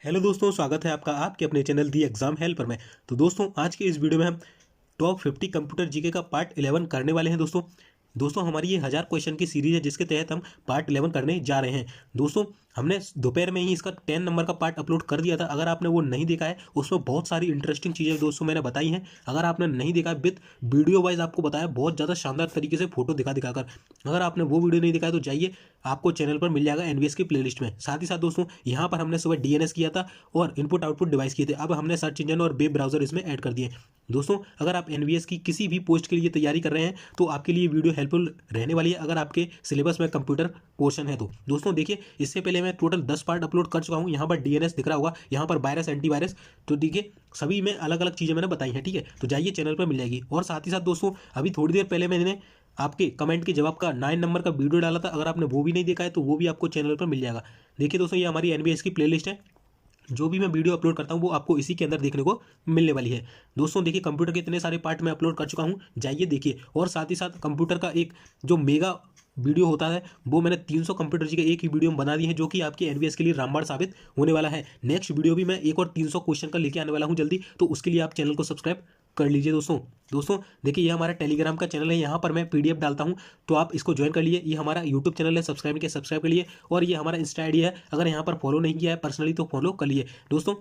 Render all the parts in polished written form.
Hello दोस्तों, स्वागत है आपका आपके अपने चैनल दी एग्जाम हेल्पर में। तो दोस्तों, आज के इस वीडियो में हम टॉप 50 कंप्यूटर जीके का पार्ट 11 करने वाले हैं। दोस्तों हमारी ये 1000 क्वेश्चन की सीरीज है जिसके तहत हम पार्ट 11 करने जा रहे हैं। दोस्तों हमने दोपहर में ही इसका 10 नंबर का पार्ट अपलोड कर दिया था। अगर आपने वो नहीं देखा है, उसमें बहुत सारी इंटरेस्टिंग चीज़ें दोस्तों मैंने बताई हैं। अगर आपने नहीं देखा है, विद वीडियो वाइज आपको बताया बहुत ज़्यादा शानदार तरीके से फोटो दिखाकर। अगर आपने वो वीडियो नहीं देखा है तो जाइए, आपको चैनल पर मिल जाएगा एनवीएस की प्लेलिस्ट में। साथ ही साथ दोस्तों यहाँ पर हमने सुबह डीएनएस किया था और इनपुट आउटपुट डिवाइस किए थे। अब हमने सर्च इंजन और वेब ब्राउजर इसमें ऐड कर दिए। दोस्तों अगर आप एनवीएस की किसी भी पोस्ट के लिए तैयारी कर रहे हैं तो आपके लिए वीडियो हेल्पफुल रहने वाली है, अगर आपके सिलेबस में कंप्यूटर पोर्शन है तो। दोस्तों देखिए, इससे पहले मैं टोटल 10 पार्ट अपलोड कर चुका हूँ। यहाँ पर डीएनएस दिख रहा होगा, यहाँ पर वायरस, एंटीवायरस, तो देखिए सभी में अलग अलग चीज़ें मैंने बताई हैं। ठीक है, तो जाइए चैनल पर मिल जाएगी। और साथ ही साथ दोस्तों अभी थोड़ी देर पहले मैंने आपके कमेंट के जवाब का 9 नंबर का वीडियो डाला था। अगर आपने वो भी नहीं देखा है तो वो भी आपको चैनल पर मिल जाएगा। देखिए दोस्तों, ये हमारी एनवीएस की प्लेलिस्ट है। जो भी मैं वीडियो अपलोड करता हूँ वो आपको इसी के अंदर देखने को मिलने वाली है। दोस्तों देखिए, कंप्यूटर के इतने सारे पार्ट मैं अपलोड कर चुका हूँ, जाइए देखिए। और साथ ही साथ कंप्यूटर का एक जो मेगा वीडियो होता है वो मैंने 300 कंप्यूटर जी के एक ही वीडियो में बना दी है, जो कि आपके एनवीएस के लिए रामबाण साबित होने वाला है। नेक्स्ट वीडियो भी मैं एक और 300 क्वेश्चन का लेके आने वाला हूँ जल्दी, तो उसके लिए आप चैनल को सब्सक्राइब कर लीजिए। दोस्तों देखिए, ये हमारा टेलीग्राम का चैनल है, यहाँ पर मैं पीडीएफ डालता हूँ, तो आप इसको ज्वाइन कर लीजिए। ये हमारा यूट्यूब चैनल है, सब्सक्राइब किया सब्सक्राइब कर लिए। और ये हमारा इंस्टा आईडी है, अगर यहाँ पर फॉलो नहीं किया है पर्सनली तो फॉलो कर लिए। दोस्तों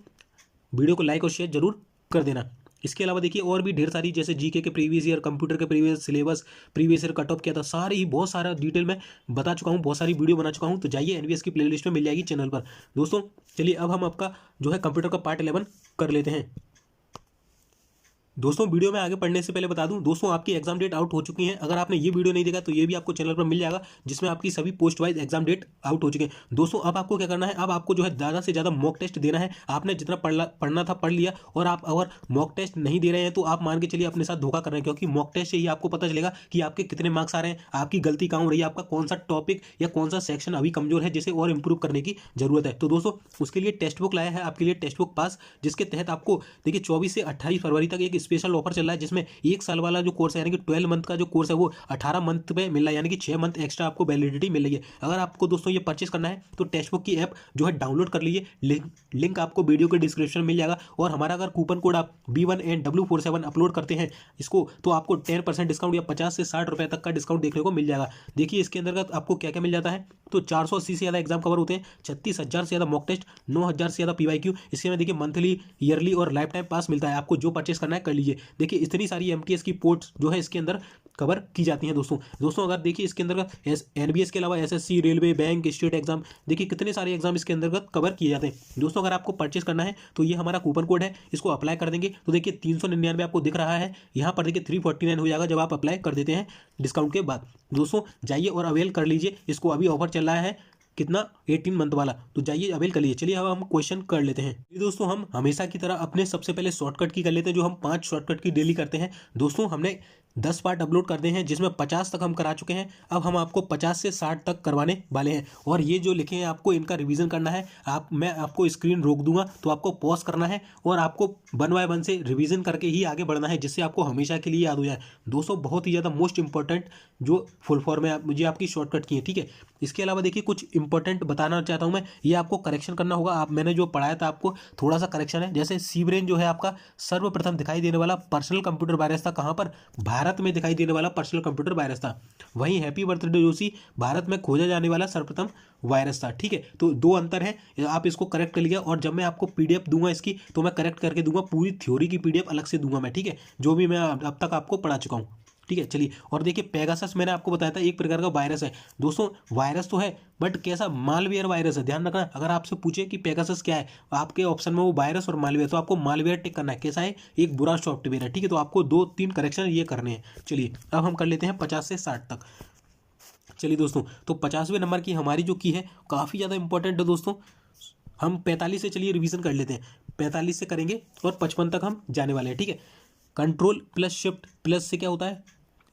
वीडियो को लाइक और शेयर जरूर कर देना। इसके अलावा देखिए और भी ढेर सारी, जैसे जीके के प्रीवियस ईयर, कंप्यूटर के previous syllabus, previous year cut off किया था, सारे ही बहुत सारा डिटेल में बता चुका हूँ, बहुत सारी वीडियो बना चुका हूँ। तो जाइए एनवीएस की प्लेलिस्ट में मिल जाएगी चैनल पर। दोस्तों चलिए अब हम आपका जो है कंप्यूटर का पार्ट 11 कर लेते हैं। दोस्तों वीडियो में आगे पढ़ने से पहले बता दूं, दोस्तों आपकी एग्जाम डेट आउट हो चुकी है। अगर आपने ये वीडियो नहीं देखा तो ये भी आपको चैनल पर मिल जाएगा, जिसमें आपकी सभी post wise exam date out हो चुके हैं। दोस्तों अब आपको क्या करना है, अब आपको जो है ज़्यादा से ज़्यादा मॉक टेस्ट देना है। आपने जितना पढ़ना था पढ़ लिया, और आप अगर मॉक टेस्ट नहीं दे रहे हैं तो आप मान के चलिए अपने साथ धोखा कर रहे हैं, क्योंकि मॉक टेस्ट से ही आपको पता चलेगा कि आपके कितने मार्क्स आ रहे हैं, आपकी गलती कहाँ हो रही है, आपका कौन सा टॉपिक या कौन सा सेक्शन अभी कमजोर है जिसे और इंप्रूव करने की जरूरत है। तो दोस्तों उसके लिए टेक्स्ट बुक लाया है आपके लिए, टेक्स्ट बुक पास, जिसके तहत आपको देखिए 24 से 28 फरवरी तक एक स्पेशल ऑफर चल रहा है, जिसमें 1 साल वाला जो कोर्स है यानी कि 12 मंथ का जो कोर्स है वो 18 मंथ पे मिल रहा है, यानी कि 6 मंथ एक्स्ट्रा आपको वैलिडिटी मिल रही है। अगर आपको दोस्तों ये परचेस करना है तो टेक्स्ट बुक की ऐप जो है डाउनलोड कर लीजिए, लिंक आपको वीडियो के डिस्क्रिप्शन में मिल जाएगा। और हमारा अगर कूपन कोड आप B1NW47 अपलोड करते हैं इसको, तो आपको 10% डिस्काउंट या 50 से 60 रुपये तक का डिस्काउंट देखने को मिल जाएगा। देखिए इसके अंतर्गत आपको क्या क्या मिल जाता है, तो 480 से ज़्यादा एग्जाम कवर होते हैं, 36,000 से ज़्यादा मॉक टेस्ट, 9,000 से ज़्यादा PYQ। इसके में देखिए मंथली, ईयरली और लाइफ टाइम पास मिलता है। आपको जो परचेस करना है कर लीजिए। देखिए इतनी सारी एमटीएस की पोर्ट्स जो है इसके अंदर कवर की जाती हैं। दोस्तों अगर देखिए इसके अंदर एनबीएस के अलावा SSC, railway, bank, state exam, देखिए कितने सारे एग्जाम इसके अंतर्गत कवर किए जाते हैं। दोस्तों अगर आपको परचेस करना है तो ये हमारा कूपन कोड है, इसको अप्लाई कर देंगे तो देखिए 399 आपको दिख रहा है, यहाँ पर देखिए 349 हो जाएगा जब आप अप्लाई कर देते हैं डिस्काउंट के बाद। दोस्तों जाइए और अवेल कर लीजिए, इसको अभी ऑफर चल रहा है कितना, 18 मंथ वाला, तो जाइए अवेल कर लीजिए। चलिए अब हम क्वेश्चन कर लेते हैं। दोस्तों हम हमेशा की तरह अपने सबसे पहले शॉर्टकट की कर लेते हैं, जो हम 5 शॉर्टकट की डेली करते हैं। दोस्तों हमने 10 पार्ट अपलोड करते हैं जिसमें 50 तक हम करा चुके हैं। अब हम आपको 50 से 60 तक करवाने वाले हैं, और ये जो लिखे हैं आपको इनका रिवीजन करना है। मैं आपको स्क्रीन रोक दूंगा तो आपको पॉज करना है और आपको 1 बाय 1 से रिवीजन करके ही आगे बढ़ना है, जिससे आपको हमेशा के लिए याद हो जाए। दोस्तों बहुत ही ज़्यादा मोस्ट इंपॉर्टेंट जो फुल फॉर्म है मुझे आपकी शॉर्टकट की है, ठीक है। इसके अलावा देखिए कुछ इंपॉर्टेंट बताना चाहता हूँ मैं, ये आपको करेक्शन करना होगा। आप मैंने जो पढ़ाया था आपको थोड़ा सा करेक्शन है। जैसे सीब्रेन जो है आपका सर्वप्रथम दिखाई देने वाला पर्सनल कंप्यूटर वायरस था, कहाँ पर, भारत में दिखाई देने वाला पर्सनल कंप्यूटर वायरस था। वहीं हैप्पी बर्थडे जोशी भारत में खोजा जाने वाला सर्वप्रथम वायरस था, ठीक है। तो 2 अंतर है, आप इसको करेक्ट कर लीजिए। और जब मैं आपको पीडीएफ दूंगा इसकी तो मैं करेक्ट करके दूंगा, पूरी थ्योरी की पीडीएफ अलग से दूंगा मैं, ठीक है, जो भी मैं अब तक आपको पढ़ा चुका हूँ, ठीक है। चलिए, और देखिए पेगासस मैंने आपको बताया था एक प्रकार का वायरस है। दोस्तों वायरस तो है बट कैसा, मालवेयर वायरस है, ध्यान रखना। अगर आपसे पूछे कि पेगासस क्या है, आपके ऑप्शन में वो वायरस और मालवेयर, तो आपको मालवेयर टिक करना है। कैसा है, एक बुरा सॉफ्टवेयर है, ठीक है। तो आपको 2-3 करेक्शन ये करने हैं। चलिए अब हम कर लेते हैं 50 से 60 तक। चलिए दोस्तों, तो 50वें नंबर की हमारी जो की है काफ़ी ज़्यादा इंपॉर्टेंट है। दोस्तों हम 45 से चलिए रिवीजन कर लेते हैं, 45 से करेंगे और 55 तक हम जाने वाले हैं, ठीक है। कंट्रोल प्लस शिफ्ट प्लस से क्या होता है,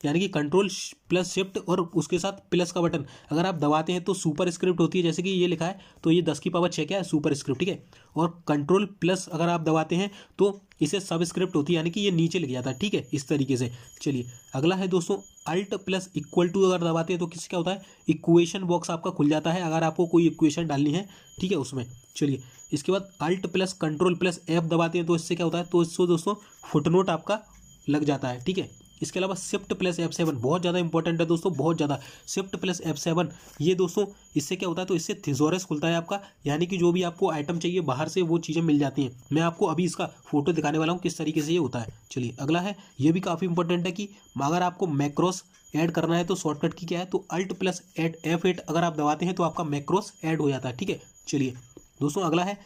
यानी कि कंट्रोल प्लस शिफ्ट और उसके साथ प्लस का बटन अगर आप दबाते हैं तो सुपर स्क्रिप्ट होती है, जैसे कि ये लिखा है तो ये 10 की पावर 6 क्या है, सुपर स्क्रिप्ट, ठीक है। और कंट्रोल प्लस अगर आप दबाते हैं तो इसे सब स्क्रिप्ट होती है, यानी कि ये नीचे लिख जाता है, ठीक है, इस तरीके से। चलिए अगला है दोस्तों अल्ट प्लस इक्वल टू अगर दबाते हैं तो किससे क्या होता है, इक्वेशन बॉक्स आपका खुल जाता है अगर आपको कोई इक्वेशन डालनी है, ठीक है, उसमें। चलिए इसके बाद alt plus control plus F दबाते हैं तो इससे क्या होता है, तो इससे दोस्तों फुटनोट आपका लग जाता है, ठीक है। इसके अलावा शिफ्ट प्लस F7 बहुत ज़्यादा इंपॉर्टेंट है दोस्तों, बहुत ज़्यादा। शिफ्ट प्लस F7 ये दोस्तों इससे क्या होता है, तो इससे थिजोरस खुलता है आपका, यानी कि जो भी आपको आइटम चाहिए बाहर से वो चीज़ें मिल जाती हैं। मैं आपको अभी इसका फोटो दिखाने वाला हूँ किस तरीके से ये होता है। चलिए अगला है, ये भी काफ़ी इंपॉर्टेंट है कि अगर आपको मैक्रोस ऐड करना है तो शॉर्टकट की क्या है, तो अल्ट प्लस F8 अगर आप दबाते हैं तो आपका मैक्रोस ऐड हो जाता है, ठीक है। चलिए दोस्तों अगला है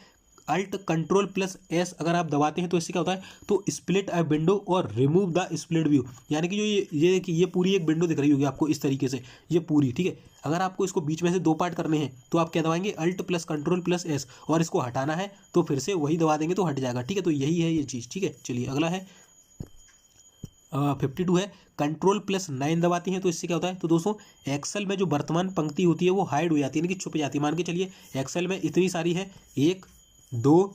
अल्ट कंट्रोल प्लस S अगर आप दबाते हैं तो इससे क्या होता है, तो स्प्लिट अ विंडो और रिमूव द स्प्लिट व्यू, यानी कि जो ये पूरी एक विंडो दिख रही होगी आपको इस तरीके से, ये पूरी, ठीक है। अगर आपको इसको बीच में से दो पार्ट करने हैं तो आप क्या दबाएंगे, alt plus control plus S, और इसको हटाना है तो फिर से वही दबा देंगे तो हट जाएगा, ठीक है। तो यही है ये चीज़, ठीक है। चलिए अगला है 52 है, कंट्रोल प्लस 9 दबाते हैं तो इससे क्या होता है, तो दोस्तों एक्सेल में जो वर्तमान पंक्ति होती है वो हाइड हो जाती है, यानी कि छुप जाती है। मान के चलिए एक्सेल में इतनी सारी है, 1 2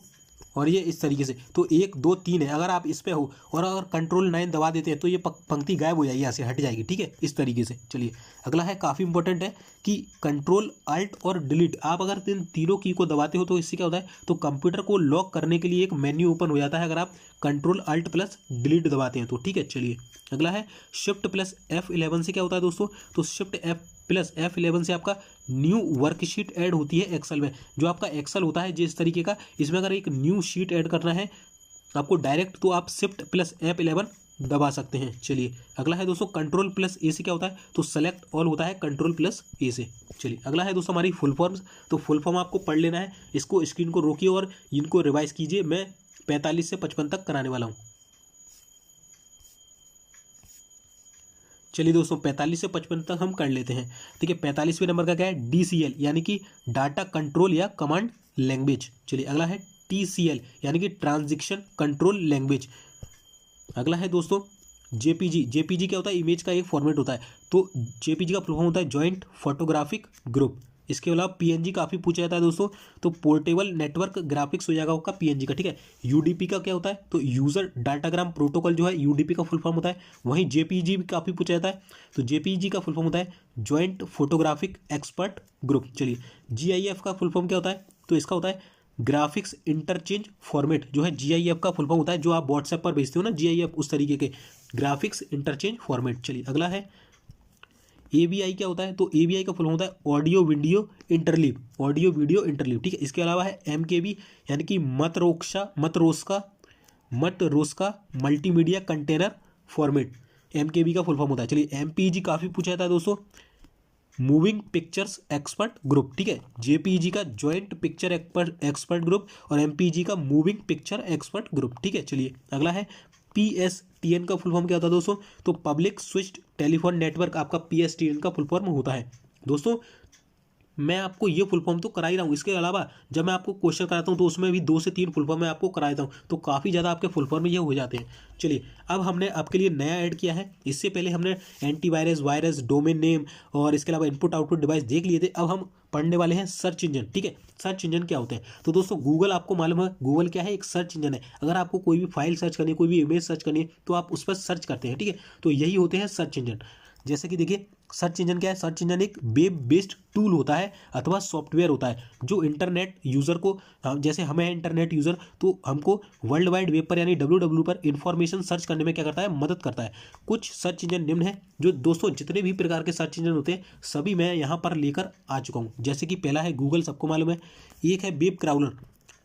और ये इस तरीके से, तो 1 2 3 है, अगर आप इस पे हो और अगर कंट्रोल 9 दबा देते हैं तो ये पंक्ति गायब हो जाएगी, यहाँ से हट जाएगी, ठीक है, इस तरीके से। चलिए अगला है, काफ़ी इंपॉर्टेंट है कि कंट्रोल अल्ट और डिलीट, आप अगर इन तीनों की को दबाते हो तो इससे क्या होता है, तो कंप्यूटर को लॉक करने के लिए एक मेन्यू ओपन हो जाता है अगर आप कंट्रोल अल्ट प्लस डिलीट दबाते हैं तो, ठीक है। चलिए अगला है शिफ्ट प्लस F11 से क्या होता है दोस्तों, तो शिफ्ट प्लस F11 से आपका न्यू वर्कशीट ऐड होती है एक्सेल में। जो आपका एक्सेल होता है जिस तरीके का, इसमें अगर एक न्यू शीट ऐड करना है आपको डायरेक्ट, तो आप शिफ्ट प्लस F11 दबा सकते हैं। चलिए अगला है दोस्तों कंट्रोल प्लस A से क्या होता है, तो सेलेक्ट ऑल होता है कंट्रोल प्लस A से। चलिए अगला है दोस्तों हमारी फुल फॉर्म्स, तो फुल फॉर्म आपको पढ़ लेना है, इसको स्क्रीन को रोकिए और इनको रिवाइज कीजिए। मैं 45 से 55 तक कराने वाला हूँ। चलिए दोस्तों 45 से 55 तक हम कर लेते हैं, ठीक है। 45वें नंबर का क्या है, DCL यानी कि डाटा कंट्रोल या कमांड लैंग्वेज। चलिए अगला है TCL यानी कि ट्रांजैक्शन कंट्रोल लैंग्वेज। अगला है दोस्तों JPG क्या होता है, इमेज का एक फॉर्मेट होता है, तो JPG का फुल फॉर्म होता है जॉइंट फोटोग्राफिक ग्रुप। इसके अलावा PNG काफ़ी पूछा जाता है दोस्तों, तो पोर्टेबल नेटवर्क ग्राफिक्स हो जाएगा आपका PNG का, ठीक है। UDP का क्या होता है, तो यूज़र डाटाग्राम प्रोटोकॉल जो है UDP का फुल फॉर्म होता है। वहीं JPG भी काफ़ी पूछा जाता है, तो JPG का फुल फॉर्म होता है जॉइंट फोटोग्राफिक एक्सपर्ट ग्रुप। चलिए GIF का फुल फॉर्म क्या होता है, तो इसका होता है ग्राफिक्स इंटरचेंज फॉर्मेट, जो है GIF का फुल फॉर्म होता है, जो आप व्हाट्सएप पर भेजते हो ना GIF, उस तरीके के ग्राफिक्स इंटरचेंज फॉर्मेट। चलिए अगला है AVI क्या होता है, तो AVI का फुल फॉर्म होता है audio video interleave, audio video interleave, ठीक है। इसके अलावा है MKV यानी कि मतरोस्का मल्टीमीडिया कंटेनर फॉर्मेट, MKV का फुल फॉर्म होता है। चलिए MPEG काफ़ी पूछा जाता है दोस्तों, मूविंग पिक्चर्स एक्सपर्ट ग्रुप, ठीक है। JPEG का जॉइंट पिक्चर एक्सपर्ट ग्रुप और MPEG का मूविंग पिक्चर एक्सपर्ट ग्रुप, ठीक है। चलिए अगला है PSTN का फुल फॉर्म क्या होता है दोस्तों, तो पब्लिक स्विच्ड टेलीफोन नेटवर्क आपका PSTN का फुल फॉर्म होता है। दोस्तों मैं आपको ये फुल फॉर्म तो करा ही रहा हूँ, इसके अलावा जब मैं आपको क्वेश्चन कराता हूँ तो उसमें भी 2 से 3 फुल फॉर्म मैं आपको करा देता हूँ, तो काफ़ी ज़्यादा आपके फुल फॉर्म ये हो जाते हैं। चलिए अब हमने आपके लिए नया ऐड किया है, इससे पहले हमने एंटीवायरस, वायरस, डोमेन नेम और इसके अलावा इनपुट आउटपुट डिवाइस देख लिए थे। अब हम पढ़ने वाले हैं सर्च इंजन, ठीक है। सर्च इंजन क्या होते हैं, तो दोस्तों गूगल आपको मालूम है, गूगल क्या है, एक सर्च इंजन है। अगर आपको कोई भी फाइल सर्च करनी है, कोई भी इमेज सर्च करनी है तो आप उस पर सर्च करते हैं, ठीक है। तो यही होते हैं सर्च इंजन। जैसे कि देखिए सर्च इंजन क्या है, सर्च इंजन एक वेब बेस्ड टूल होता है अथवा सॉफ्टवेयर होता है जो इंटरनेट यूज़र को, जैसे हमें है इंटरनेट यूज़र, तो हमको वर्ल्ड वाइड वेब पर यानी WWW पर इंफॉर्मेशन सर्च करने में क्या करता है, मदद करता है। कुछ सर्च इंजन निम्न है, जो दोस्तों जितने भी प्रकार के सर्च इंजन होते हैं सभी मैं यहाँ पर लेकर आ चुका हूँ। जैसे कि पहला है गूगल, सबको मालूम है। एक है वेब क्राउलर,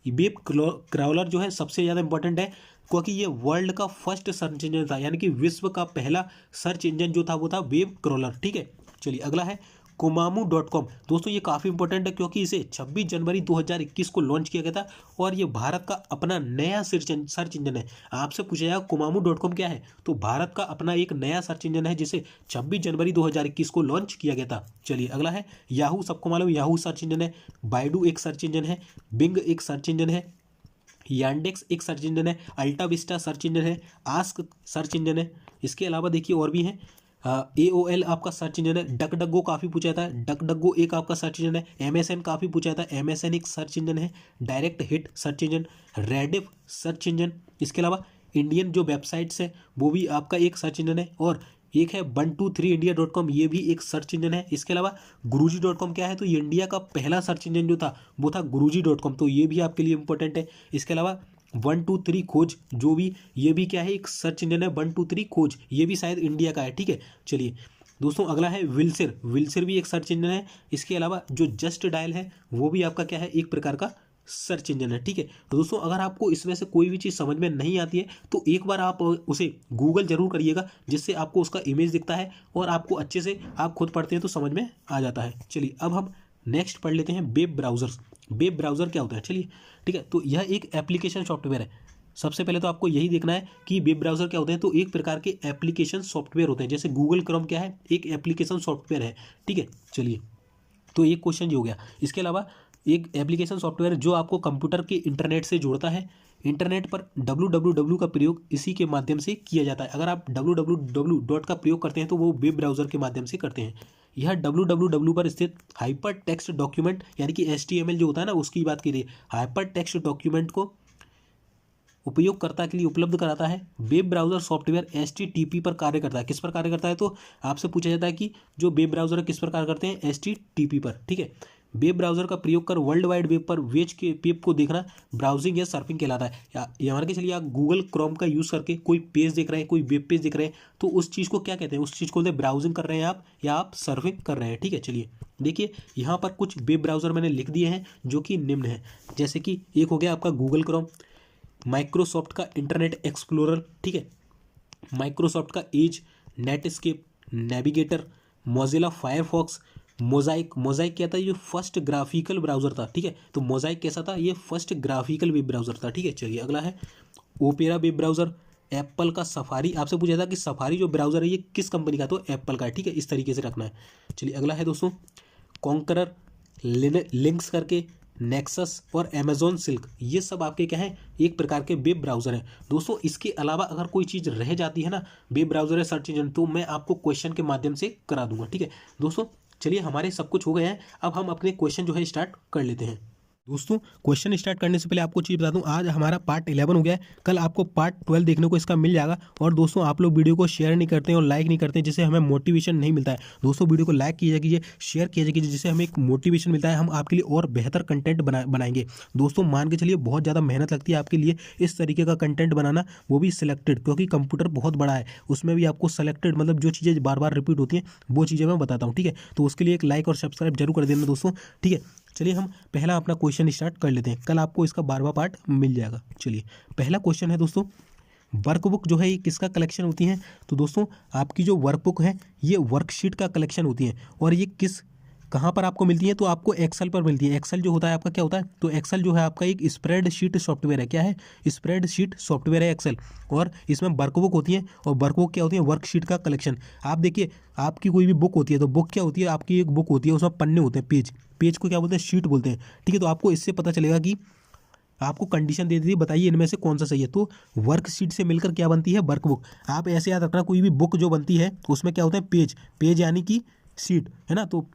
वेब क्राउलर जो है सबसे ज़्यादा इंपॉर्टेंट है, क्योंकि ये वर्ल्ड का फर्स्ट सर्च इंजन था, यानी कि विश्व का पहला सर्च इंजन जो था वो था वेब क्रॉलर, ठीक है। चलिए अगला है Kumamu.com। दोस्तों ये काफ़ी इंपॉर्टेंट है क्योंकि इसे 26 जनवरी 2021 को लॉन्च किया गया था और ये भारत का अपना नया सर्च इंजन है। आपसे पूछा जाएगा Kumamu.com क्या है, तो भारत का अपना एक नया सर्च इंजन है जिसे 26 जनवरी 2021 को लॉन्च किया गया था। चलिए अगला है याहू, सबको मालूम याहू सर्च इंजन है। बाइडू एक सर्च इंजन है। बिंग एक सर्च इंजन है। यांडेक्स एक सर्च इंजन है। अल्टा विस्टा सर्च इंजन है। आस्क सर्च इंजन है। इसके अलावा देखिए और भी हैं, AOL आपका सर्च इंजन है। डकडगो काफ़ी पूछा जाता है, डकडगो एक आपका सर्च इंजन है। MSN काफ़ी पूछा जाता है, MSN एक सर्च इंजन है। Direct hit search engine, Rediff search engine. इसके अलावा इंडियन जो वेबसाइट्स है वो भी आपका एक सर्च इंजन है। और एक है 123india.com, ये भी एक सर्च इंजन है। इसके अलावा guruji.com क्या है, तो ये इंडिया का पहला सर्च इंजन जो था वो था guruji.com, तो ये भी आपके लिए इंपॉर्टेंट है। इसके अलावा 123 खोज जो भी, ये भी क्या है, एक सर्च इंजन है 123 खोज, ये भी शायद इंडिया का है। ठीक है, चलिए दोस्तों अगला है विल्सर, विल्सर भी एक सर्च इंजन है। इसके अलावा जो जस्ट डायल है वो भी आपका क्या है, एक प्रकार का सर्च इंजन है। ठीक है, तो दोस्तों अगर आपको इसमें से कोई भी चीज़ समझ में नहीं आती है तो एक बार आप उसे गूगल जरूर करिएगा, जिससे आपको उसका इमेज दिखता है और आपको अच्छे से आप खुद पढ़ते हैं तो समझ में आ जाता है। चलिए अब हम नेक्स्ट पढ़ लेते हैं वेब ब्राउजर्स। वेब ब्राउजर क्या होता है, चलिए ठीक है, तो यह एक एप्लीकेशन सॉफ्टवेयर है। सबसे पहले तो आपको यही देखना है कि वेब ब्राउजर क्या होते हैं, तो एक प्रकार के एप्लीकेशन सॉफ्टवेयर होते हैं। जैसे गूगल क्रोम क्या है, एक एप्लीकेशन सॉफ्टवेयर है। ठीक है, चलिए तो एक क्वेश्चन ये हो गया। इसके अलावा एक एप्लीकेशन सॉफ्टवेयर जो आपको कंप्यूटर के इंटरनेट से जोड़ता है। इंटरनेट पर www का प्रयोग इसी के माध्यम से किया जाता है। अगर आप www का प्रयोग करते हैं तो वो वेब ब्राउजर के माध्यम से करते हैं। यह www पर स्थित हाइपर टेक्स्ट डॉक्यूमेंट यानी कि HTML जो होता है ना, उसकी बात की रही है। हाइपर टेक्स्ट डॉक्यूमेंट को उपयोगकर्ता के लिए उपलब्ध कराता है। वेब ब्राउज़र सॉफ्टवेयर HTTP पर कार्य करता है। किस पर कार्य करता है, तो आपसे पूछा जाता है कि जो वेब ब्राउज़र किस पर कार्य करते हैं, HTTP पर। ठीक है, वेब ब्राउज़र का प्रयोग कर वर्ल्ड वाइड वेब पर वेब को देखना ब्राउजिंग या सर्फिंग कहलाता है। या मान के चलिए आप गूगल क्रोम का यूज़ करके कोई पेज देख रहे हैं, कोई वेब पेज देख रहे हैं, तो उस चीज़ को क्या कहते हैं, उस चीज़ को ब्राउजिंग कर रहे हैं आप, या आप सर्फिंग कर रहे हैं। ठीक है, चलिए देखिए यहाँ पर कुछ वेब ब्राउज़र मैंने लिख दिए हैं जो कि निम्न है। जैसे कि एक हो गया आपका गूगल क्रोम, माइक्रोसॉफ्ट का इंटरनेट एक्सप्लोरर, ठीक है, माइक्रोसॉफ्ट का Edge, Netscape, Navigator, Mozilla Firefox, Mosaic. Mosaic क्या था, ये फर्स्ट ग्राफिकल ब्राउज़र था। ठीक है, तो मोजाइक कैसा था, ये फर्स्ट ग्राफिकल वेब ब्राउज़र था। ठीक है, चलिए अगला है ओपेरा वेब ब्राउज़र। एप्पल का सफारी, आपसे पूछा था कि सफारी जो ब्राउज़र है ये किस कंपनी का, तो एप्पल का है। ठीक है, इस तरीके से रखना है। चलिए अगला है दोस्तों कॉन्करर, लिंक्स करके, नेक्सस और अमेजोन सिल्क, ये सब आपके क्या है, एक प्रकार के वेब ब्राउज़र हैं। दोस्तों इसके अलावा अगर कोई चीज़ रह जाती है ना, वेब ब्राउज़र है, सर्च इंजन, तो मैं आपको क्वेश्चन के माध्यम से करा दूंगा। ठीक है दोस्तों, चलिए हमारे सब कुछ हो गया है, अब हम अपने क्वेश्चन जो है स्टार्ट कर लेते हैं। दोस्तों क्वेश्चन स्टार्ट करने से पहले आपको चीज़ बता दूं, आज हमारा पार्ट 11 हो गया है, कल आपको पार्ट 12 देखने को इसका मिल जाएगा। और दोस्तों आप लोग वीडियो को शेयर नहीं करते हैं और लाइक नहीं करते हैं, जिससे हमें मोटिवेशन नहीं मिलता है। दोस्तों वीडियो को लाइक कीजिए, शेयर कीजिए, जिससे हमें एक मोटिवेशन मिलता है, हम आपके लिए और बेहतर कंटेंट बनाएंगे। दोस्तों मान के चलिए बहुत ज़्यादा मेहनत लगती है आपके लिए इस तरीके का कंटेंट बनाना, वो भी सिलेक्टेड, क्योंकि कंप्यूटर बहुत बड़ा है, उसमें भी आपको सेलेक्टेड मतलब जो चीज़ें बार बार रिपीट होती हैं वो चीज़ें मैं बताता हूँ। ठीक है, तो उसके लिए एक लाइक और सब्सक्राइब जरूर कर देना दोस्तों। ठीक है, चलिए हम पहला अपना क्वेश्चन स्टार्ट कर लेते हैं, कल आपको इसका 12वां पार्ट मिल जाएगा। चलिए पहला क्वेश्चन है दोस्तों, वर्कबुक जो है ये किसका कलेक्शन होती है, तो दोस्तों आपकी जो वर्कबुक है ये वर्कशीट का कलेक्शन होती है। और ये कहाँ पर आपको मिलती है, तो आपको एक्सेल पर मिलती है। एक्सेल जो होता है आपका क्या होता है, तो एक्सेल जो है आपका एक स्प्रेडशीट सॉफ्टवेयर है। क्या है, स्प्रेडशीट सॉफ्टवेयर है एक्सेल, और इसमें वर्कबुक होती है। और वर्कबुक क्या होती है, वर्कशीट का कलेक्शन। आप देखिए आपकी कोई भी बुक होती है, तो बुक क्या होती है, आपकी एक बुक होती है, उसमें पन्ने होते हैं, पेज को क्या बोलते हैं, शीट बोलते हैं। ठीक है, तो आपको इससे पता चलेगा कि आपको कंडीशन दे दी थी, बताइए इनमें से कौन सा सही है। तो वर्कशीट से मिलकर क्या बनती है, वर्कबुक। आप ऐसे याद रखना, कोई भी बुक जो बनती है उसमें क्या होता है, पेज यानी कि शीट है ना। तो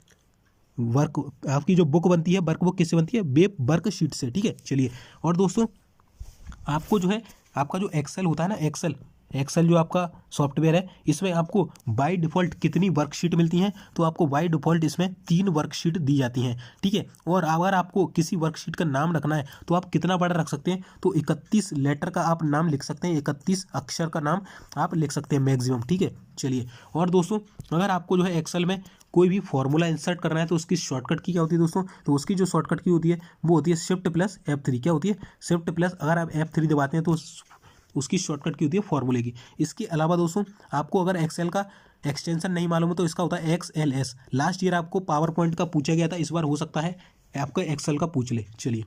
वर्क आपकी जो बुक बनती है, वर्कबुक किससे बनती है, वर्कशीट से। ठीक है, चलिए और दोस्तों आपको जो है आपका जो एक्सेल होता है ना, एक्सेल जो आपका सॉफ्टवेयर है, इसमें आपको बाय डिफ़ॉल्ट कितनी वर्कशीट मिलती हैं, तो आपको बाय डिफ़ॉल्ट इसमें 3 वर्कशीट दी जाती हैं। ठीक है, और अगर आपको किसी वर्कशीट का नाम रखना है तो आप कितना बड़ा रख सकते हैं, तो 31 लेटर का आप नाम लिख सकते हैं, 31 अक्षर का नाम आप लिख सकते हैं मैक्सिमम। ठीक है, चलिए और दोस्तों अगर आपको जो है एक्सेल में कोई भी फॉर्मूला इंसर्ट करना है तो उसकी शॉर्टकट की क्या होती है दोस्तों, तो उसकी जो शॉर्टकट की होती है वो होती है शिफ्ट प्लस F3। क्या होती है, शिफ्ट प्लस, अगर आप F3 दबाते हैं तो उसकी शॉर्टकट की होती है फॉर्मूले की। इसके अलावा दोस्तों आपको अगर एक्सेल का एक्सटेंशन नहीं मालूम है तो इसका होता है XLS। लास्ट ईयर आपको पावर पॉइंट का पूछा गया था, इस बार हो सकता है आपका एक्सेल का पूछ ले। चलिए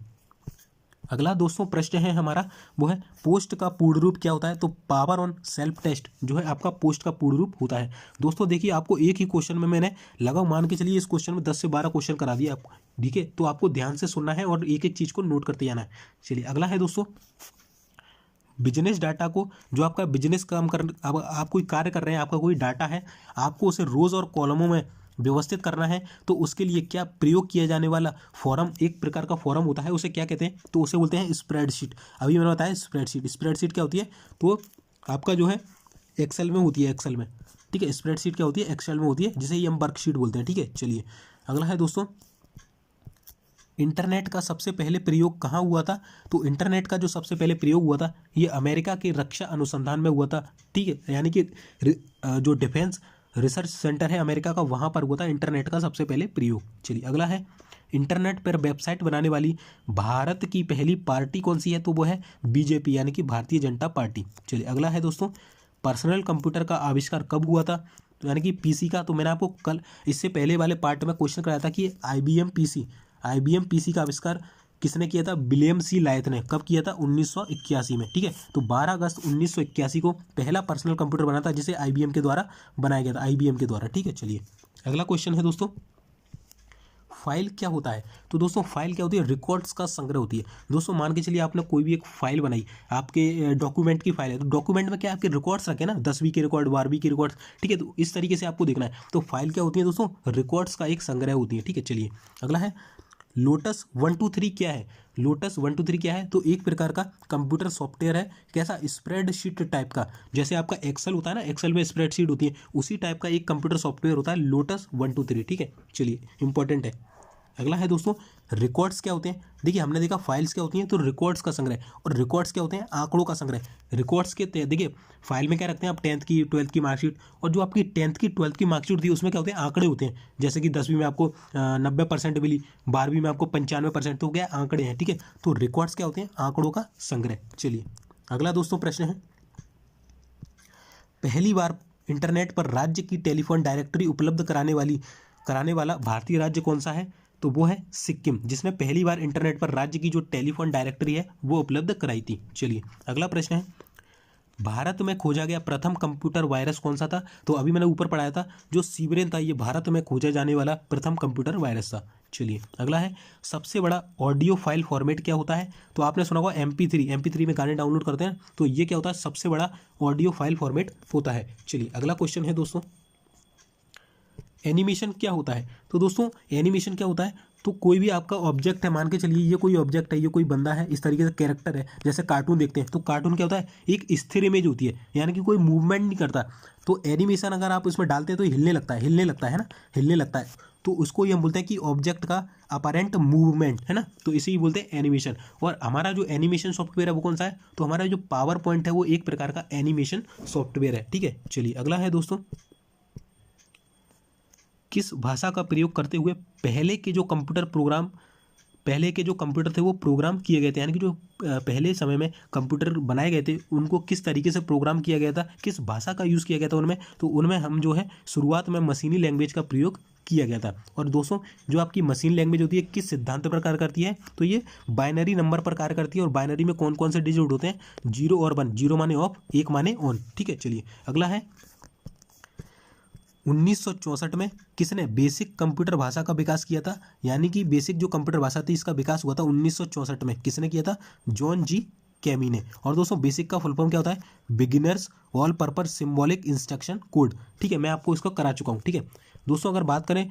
अगला दोस्तों प्रश्न है हमारा, वो है पोस्ट का पूर्ण रूप क्या होता है, तो पावर ऑन सेल्फ टेस्ट जो है आपका पोस्ट का पूर्ण रूप होता है। दोस्तों देखिए आपको एक ही क्वेश्चन में मैंने लगा मान के चलिए इस क्वेश्चन में 10 से 12 क्वेश्चन करा दिया आपको। ठीक है, तो आपको ध्यान से सुनना है और एक एक चीज़ को नोट करते जाना है। चलिए अगला है दोस्तों, बिजनेस डाटा को, जो आपका बिजनेस काम कर, अब आप कोई कार्य कर रहे हैं, आपका कोई डाटा है, आपको उसे रोज़ और कॉलमों में व्यवस्थित करना है, तो उसके लिए क्या प्रयोग किया जाने वाला फॉर्म, एक प्रकार का फॉर्म होता है, उसे क्या कहते हैं, तो उसे बोलते हैं स्प्रेडशीट। अभी मैंने बताया स्प्रेडशीट क्या होती है, तो आपका जो है एक्सेल में होती है, एक्सेल में। ठीक है। स्प्रेडशीट क्या होती है, एक्सेल में होती है, जिसे ही हम वर्कशीट बोलते हैं। ठीक है, चलिए अगला है दोस्तों, इंटरनेट का सबसे पहले प्रयोग कहाँ हुआ था? तो इंटरनेट का जो सबसे पहले प्रयोग हुआ था ये अमेरिका के रक्षा अनुसंधान में हुआ था। ठीक है, यानी कि जो डिफेंस रिसर्च सेंटर है अमेरिका का, वहाँ पर हुआ था इंटरनेट का सबसे पहले प्रयोग। चलिए अगला है, इंटरनेट पर वेबसाइट बनाने वाली भारत की पहली पार्टी कौन सी है? तो वो है बीजेपी, यानी कि भारतीय जनता पार्टी। चलिए अगला है दोस्तों, पर्सनल कंप्यूटर का आविष्कार कब हुआ था? तो यानी कि पीसी का, तो मैंने आपको कल इससे पहले वाले पार्ट में क्वेश्चन कराया था कि आईबीएम पीसी का आविष्कार किसने किया था? विलियम सी लायथ ने। कब किया था? 1981 में। ठीक है, तो 12 अगस्त 1981 को पहला पर्सनल कंप्यूटर बना था, जिसे आईबीएम के द्वारा बनाया गया था, आईबीएम के द्वारा। ठीक है, चलिए अगला क्वेश्चन है दोस्तों, फाइल क्या होता है? तो दोस्तों फाइल क्या होती है? रिकॉर्ड्स का संग्रह होती है। दोस्तों मान के चलिए आपने कोई भी एक फाइल बनाई, आपके डॉक्यूमेंट की फाइल है, तो डॉक्यूमेंट में क्या आपके रिकॉर्ड्स रखे ना, 10वीं के रिकॉर्ड, 12वीं के रिकॉर्ड्स। ठीक है, तो इस तरीके से आपको देखना है। तो फाइल क्या होती है दोस्तों? रिकॉर्ड्स का एक संग्रह होती है। ठीक है, चलिए अगला है, लोटस 123 क्या है? लोटस 123 क्या है? तो एक प्रकार का कंप्यूटर सॉफ्टवेयर है। कैसा? स्प्रेडशीट टाइप का, जैसे आपका एक्सेल होता है ना, एक्सेल में स्प्रेडशीट होती है, उसी टाइप का एक कंप्यूटर सॉफ्टवेयर होता है लोटस 123। ठीक है, चलिए इंपॉर्टेंट है। अगला है दोस्तों, रिकॉर्ड्स क्या होते हैं? देखिए हमने देखा फाइल्स क्या होती हैं, तो रिकॉर्ड्स का संग्रह, और रिकॉर्ड्स क्या होते हैं? आंकड़ों का संग्रह। रिकॉर्ड्स के देखिए फाइल में क्या रखते हैं आप? 10th की 12th की मार्कशीट, और जो आपकी 10th की 12th की मार्कशीट थी उसमें क्या होते हैं? आंकड़े होते हैं। जैसे कि 10वीं में आपको 90% मिली, 12वीं में आपको 95%, तो क्या आंकड़े हैं। ठीक है, तो रिकॉर्ड्स क्या होते हैं? आंकड़ों का संग्रह। चलिए अगला दोस्तों प्रश्न है, पहली बार इंटरनेट पर राज्य की टेलीफोन डायरेक्टरी उपलब्ध कराने वाला भारतीय राज्य कौन सा है? तो वो है सिक्किम, जिसने पहली बार इंटरनेट पर राज्य की जो टेलीफोन डायरेक्टरी है वो उपलब्ध कराई थी। चलिए अगला प्रश्न है, भारत में खोजा गया प्रथम कंप्यूटर वायरस कौन सा था? तो अभी मैंने ऊपर पढ़ाया था, जो सीबरेन था, ये भारत में खोजा जाने वाला प्रथम कंप्यूटर वायरस था। चलिए अगला है, सबसे बड़ा ऑडियो फाइल फॉर्मेट क्या होता है? तो आपने सुना होगा MP3 में गाने डाउनलोड करते हैं, तो ये क्या होता है? सबसे बड़ा ऑडियो फाइल फॉर्मेट होता है। चलिए अगला क्वेश्चन है दोस्तों, एनिमेशन क्या होता है? तो दोस्तों एनिमेशन क्या होता है? तो कोई भी आपका ऑब्जेक्ट है, मान के चलिए ये कोई ऑब्जेक्ट है, ये कोई बंदा है, इस तरीके से कैरेक्टर है, जैसे कार्टून देखते हैं, तो कार्टून क्या होता है? एक स्थिर इमेज होती है, यानी कि कोई मूवमेंट नहीं करता। तो एनिमेशन अगर आप इसमें डालते हैं तो हिलने लगता है ना, हिलने लगता है, तो उसको ये हम बोलते हैं कि ऑब्जेक्ट का अपरेंट मूवमेंट है ना, तो इसे ही बोलते हैं एनिमेशन। और हमारा जो एनिमेशन सॉफ्टवेयर है वो कौन सा है? तो हमारा जो पावर पॉइंट है वो एक प्रकार का एनिमेशन सॉफ्टवेयर है। ठीक है, चलिए अगला है दोस्तों, किस भाषा का प्रयोग करते हुए पहले के जो कंप्यूटर थे वो प्रोग्राम किए गए थे? यानी कि जो पहले समय में कंप्यूटर बनाए गए थे उनको किस तरीके से प्रोग्राम किया गया था, किस भाषा का यूज़ किया गया था उनमें? तो उनमें हम जो है शुरुआत में मशीनी लैंग्वेज का प्रयोग किया गया था। और दोस्तों जो आपकी मशीन लैंग्वेज होती है किस सिद्धांत पर कार्य करती है? तो ये बाइनरी नंबर पर कार्य करती है। और बाइनरी में कौन कौन से डिजिट होते हैं? 0 और 1, 0 माने ऑफ, 1 माने ऑन। ठीक है, चलिए अगला है, 1964 में किसने बेसिक कंप्यूटर भाषा का विकास किया था? यानी कि बेसिक जो कंप्यूटर भाषा थी इसका विकास हुआ था 1964 में। किसने किया था? जॉन जी कैमी ने। और दोस्तों बेसिक का फुल फॉर्म क्या होता है? Beginners all purpose symbolic instruction code. ठीक है, मैं आपको इसको करा चुका हूँ। ठीक है दोस्तों, अगर बात करें,